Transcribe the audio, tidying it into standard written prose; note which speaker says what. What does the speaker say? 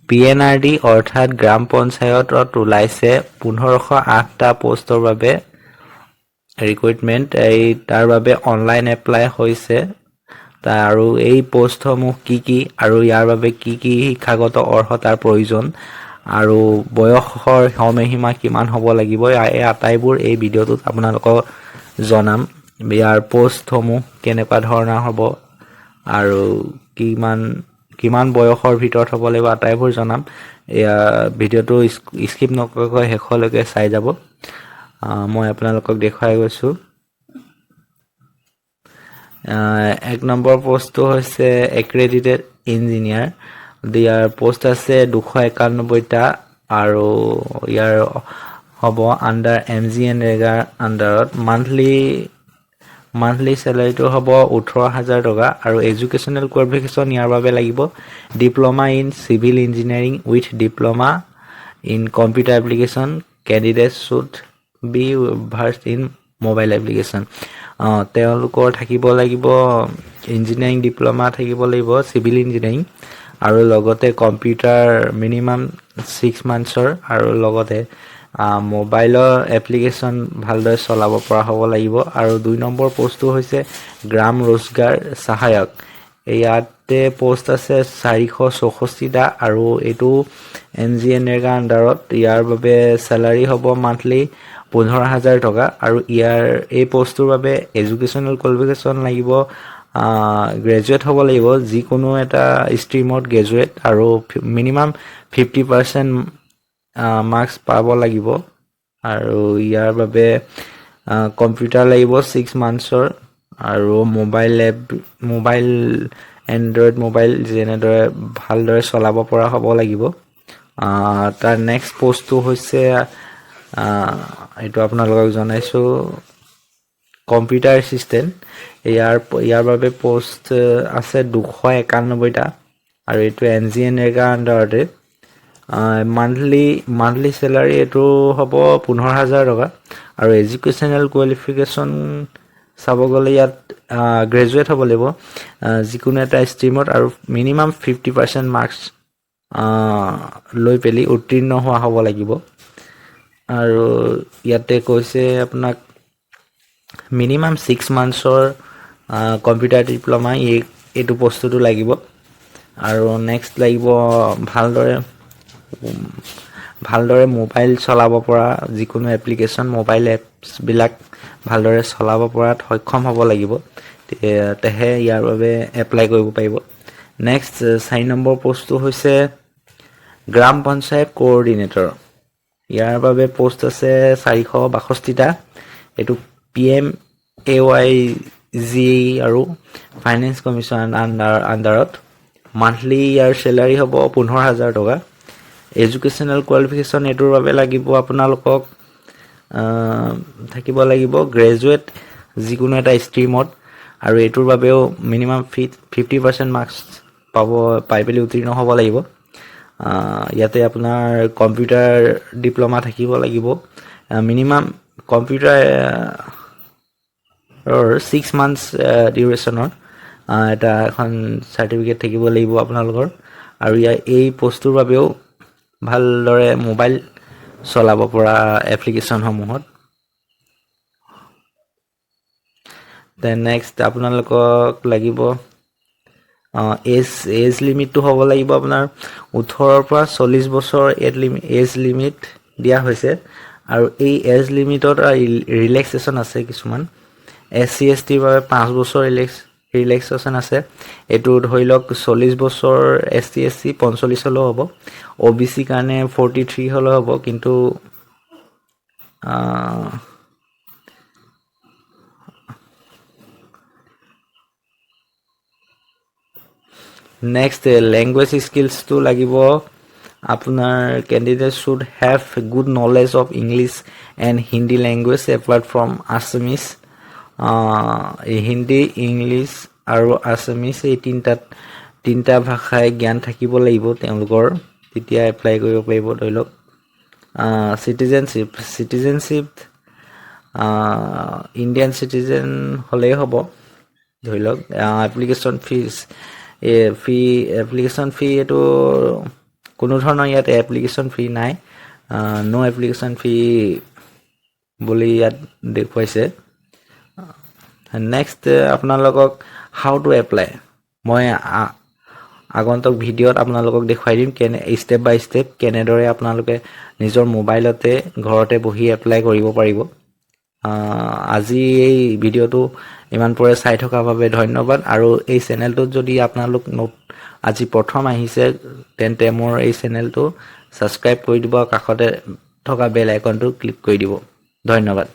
Speaker 1: PNRD অৰ্থাৎ গ্ৰাম পঞ্চায়তত ওলাইছে 1508টা পোষ্টৰ বাবে ৰিক্ৰুইটমেণ্ট তাৰ বাবে অনলাইন এপ্লাই হৈছে আৰু এই পোষ্টসমূহ কি আৰু ইয়াৰ বাবে কি শিক্ষাগত অৰ্হতাৰ প্ৰয়োজন আৰু বয়সৰ সময়সীমা কিমান হ'ব লাগিব এই আটাইবোৰ এই ভিডিঅ'টোত আপোনালোকক জনাম ইয়াৰ পোষ্টসমূহ কেনেকুৱা ধৰণৰ হ'ব আৰু কিমান বয়সৰ ভিতৰত হ'ব লাগিব আটাইবোৰ জনাম এয়া ভিডিঅ'টো স্কিপ নকৰাকৈ শেষলৈকে চাই যাব মই আপোনালোকক দেখুৱাই গৈছো এক নম্বৰ পোষ্টটো হৈছে এক্ৰেডিটেড ইঞ্জিনিয়াৰ ইয়াৰ পোষ্ট আছে 291টা আৰু ইয়াৰ হ'ব আন্ডাৰ MGNREGA আন্ডাৰত মান্থলি স্যালাৰিটো হ'ব 18000 টকা আৰু এডুকেশ্যনেল কোৱালিফিকেশ্যন ইয়াৰ বাবে লাগিব diploma in civil engineering with diploma in computer application candidate should be versed in mobile application তেওঁলোকৰ থাকিব লাগিব ইঞ্জিনিয়াৰিং ডিপ্লোমা থাকিব লাগিব সিভিল ইঞ্জিনিয়াৰিং আৰু লগতে কম্পিউটাৰ মিনিমাম 6 মান্থছৰ আৰু লগতে মোবাইলৰ এপ্লিকেশ্যন ভালদৰে চলাব পৰা হ'ব লাগিব আৰু 2 নম্বৰ পোষ্টটো হৈছে গ্ৰাম ৰোজগাৰ সহায়ক ইয়াতে পোষ্ট আছে 464টা আৰু এটো MGNREGA আন্ডাৰত ইয়াৰ বাবে স্যালাৰি হ'ব মান্থলি 15000 টকা আৰু ইয়াৰ এই পোষ্টৰ বাবে এডুকেশ্যনেল কোৱালিফিকেশ্যন লাগিব গ্ৰেজুৱেট হ'ব লাগিব যিকোনো এটা ষ্ট্ৰীমত গ্ৰেজুৱেট আৰু মিনিমাম 50% মাৰ্কস পাব লাগিব আৰু ইয়াৰ বাবে কম্পিউটাৰ লাগিব 6 মান্থছৰ আৰু মোবাইল এন্ড্ৰইড মোবাইল যেনেদৰে ভালদৰে চলাব পৰা হ'ব লাগিব তাৰ নেক্সট পোষ্টটো হৈছে এইটো আপোনালোকক জনাইছো কম্পিউটাৰ এসিস্ট্যান্ট ইয়াৰ বাবে পোষ্ট আছে 291টা আৰু এটো MGNREGA আন্ডাৰতে মান্থলি স্যালাৰি এটো হ'ব 15000 টকা আৰু এডুকেশ্যনেল কোৱালিফিকেশ্যন চাব গ'লে ইয়াত গ্ৰেজুৱেট হ'ব লাগিব যিকোনো এটা ষ্ট্ৰীমত আৰু মিনিমাম 50% মাৰ্কস লৈ পেলি উত্তীৰ্ণ হোৱা হ'ব লাগিব আৰু ইয়াতে কৈছে আপোনাক মিনিমাম 6 মান্থছৰ কম্পিউটাৰ ডিপ্লোমা এইটো বস্তুটো লাগিব আৰু নেক্সট লাগিব ভালদৰে মোবাইল চলাব পৰা যিকোনো এপ্লিকেশ্যন মোবাইল এপছ বিলাক ভালদৰে চলাব পৰাত সক্ষম হ'ব লাগিব তেহে ইয়াৰ বাবে এপ্লাই কৰিব পাৰিব নেক্সট 4 নম্বৰ পোষ্টটো হৈছে গ্ৰাম পঞ্চায়ত কোঅৰ্ডিনেটৰ ইয়াৰ বাবে পোষ্ট আছে 462টা এটো PMAYG আৰু ফাইনেন্স কমিশ্যন আন্ডাৰত মান্থলি ইয়াৰ স্যালাৰি হ'ব 15000 টকা এডুকেশ্যনেল কোৱালিফিকেশ্যন এটোৰ বাবে লাগিব আপোনালোকক থাকিব লাগিব গ্ৰেজুৱেট যিকোনো এটা ষ্ট্ৰীমত আৰু এটোৰ বাবেও মিনিমাম 50% মাৰ্কস পাই পেলি উত্তীৰ্ণ হ'ব লাগিব ইয়াতে আপোনাৰ কম্পিউটাৰ ডিপ্লোমা থাকিব লাগিব মিনিমাম কম্পিউটাৰ 6 মান্থছ ডিউৰেশ্যনৰ এটা এখন সাৰ্টিফিকেট থাকিব লাগিব আপোনালোকৰ আৰু এই পোষ্টৰ বাবেও ভালদৰে মোবাইল চলাব পৰা এপ্লিকেশ্যন সমূহত দেন নেক্সট আপোনালোকক লাগিব এজ লিমিটটো হ'ব লাগিব আপোনাৰ 18 পৰা 40 বছৰ এজ লিমিট দিয়া হৈছে আৰু এই এজ লিমিটত ৰিলেক্সেশন আছে কিছুমান SC ST বাবে 5 বছৰ ৰিলেক্সেশন আছে এটো ধৰি লওক 40 বছৰ SC SC 45 হলো হ'ব OBC কাৰণে 43 হলো হ'ব কিন্তু next language skills to লাগিব আপনার candidate should have good knowledge of English and Hindi language apart from Assamese Hindi English আৰু Assamese এই তিনটা ভাষায় জ্ঞান থাকিব লাগিব তেওঁলোকৰ তেতিয়া এপ্লাই কৰিব পাৰিব ধৰি লওক citizenship Indian citizen হলেই হ'ব ধৰি লওক application fee এটো কোনো ধৰণৰ ইয়াত এপ্লিকেশ্যন ফি নাই নো এপ্লিকেশ্যন ফি বুলি ইয়াত দেখুৱাইছে নেক্সট আপোনালোকক হাউ টু এপ্লাই মই আগন্তুক ভিডিঅ'ত আপোনালোকক দেখুৱাই দিম কেনে ষ্টেপ বাই ষ্টেপ কেনেদৰে আপোনালোকে নিজৰ মোবাইলতে ঘৰতে বহি এপ্লাই কৰিব পাৰিব আজি এই ভিডিঅ'টো ইমান পৰে চাই থকাৰ বাবে ধন্যবাদ আৰু এই চেনেলটোত যদি আপোনালোক আজি প্ৰথম আহিছে তেন্তে মোৰ এই চেনেলটো সাবস্ক্ৰাইব কৰি দিব কাষতে থকা বেল আইকনটো ক্লিক কৰি দিব ধন্যবাদ